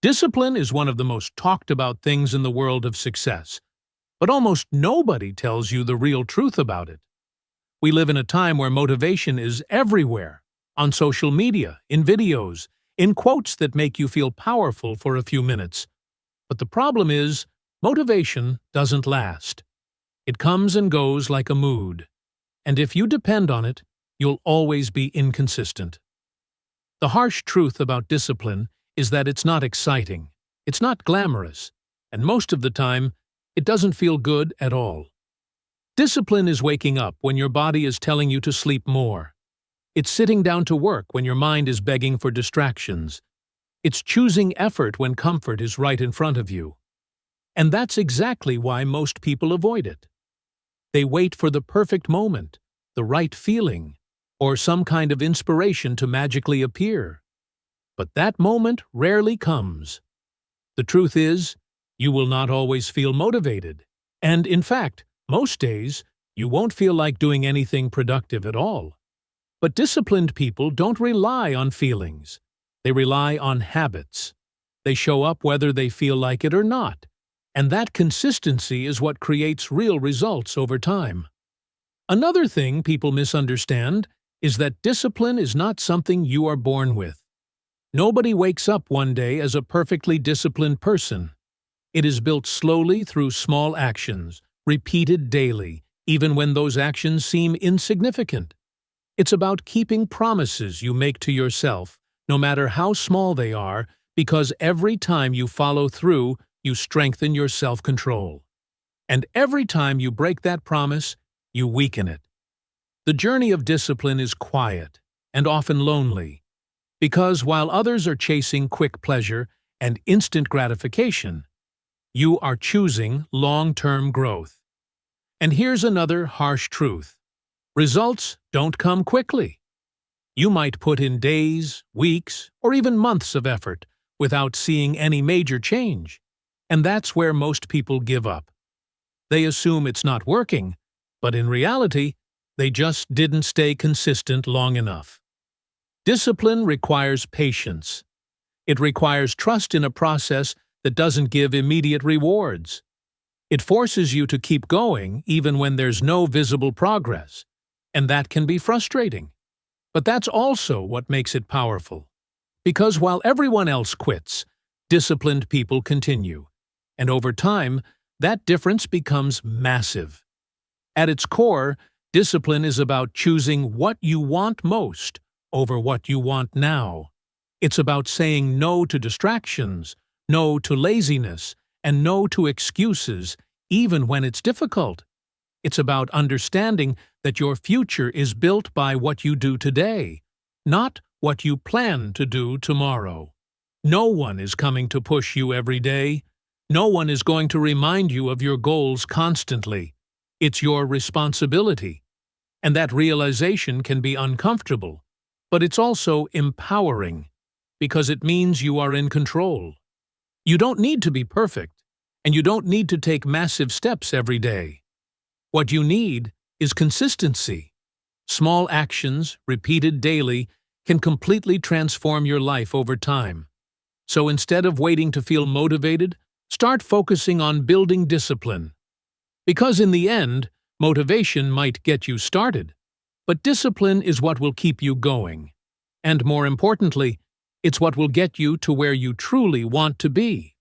Discipline is one of the most talked about things in the world of success, but almost nobody tells you the real truth about it. We live in a time where motivation is everywhere, on social media, in videos, in quotes that make you feel powerful for a few minutes. But the problem is, motivation doesn't last. It comes and goes like a mood, and if you depend on it, you'll always be inconsistent. The harsh truth about discipline is that it's not exciting, it's not glamorous, and most of the time, it doesn't feel good at all. Discipline is waking up when your body is telling you to sleep more. It's sitting down to work when your mind is begging for distractions. It's choosing effort when comfort is right in front of you. And that's exactly why most people avoid it. They wait for the perfect moment, the right feeling, or some kind of inspiration to magically appear. But that moment rarely comes. The truth is, you will not always feel motivated. And in fact, most days, you won't feel like doing anything productive at all. But disciplined people don't rely on feelings. They rely on habits. They show up whether they feel like it or not. And that consistency is what creates real results over time. Another thing people misunderstand is that discipline is not something you are born with. Nobody wakes up one day as a perfectly disciplined person. It is built slowly through small actions, repeated daily, even when those actions seem insignificant. It's about keeping promises you make to yourself, no matter how small they are, because every time you follow through, you strengthen your self-control. And every time you break that promise, you weaken it. The journey of discipline is quiet and often lonely, because while others are chasing quick pleasure and instant gratification, you are choosing long-term growth. And here's another harsh truth. Results don't come quickly. You might put in days, weeks, or even months of effort without seeing any major change. And that's where most people give up. They assume it's not working, but in reality, they just didn't stay consistent long enough. Discipline requires patience. It requires trust in a process that doesn't give immediate rewards. It forces you to keep going even when there's no visible progress, and that can be frustrating. But that's also what makes it powerful. Because while everyone else quits, disciplined people continue. And over time, that difference becomes massive. At its core, discipline is about choosing what you want most over what you want now. It's about saying no to distractions, no to laziness, and no to excuses, even when it's difficult. It's about understanding that your future is built by what you do today, not what you plan to do tomorrow. No one is coming to push you every day. No one is going to remind you of your goals constantly. It's your responsibility. And that realization can be uncomfortable, but it's also empowering, because it means you are in control. You don't need to be perfect, and you don't need to take massive steps every day. What you need is consistency. Small actions, repeated daily, can completely transform your life over time. So instead of waiting to feel motivated, start focusing on building discipline. Because in the end, motivation might get you started, but discipline is what will keep you going. And more importantly, it's what will get you to where you truly want to be.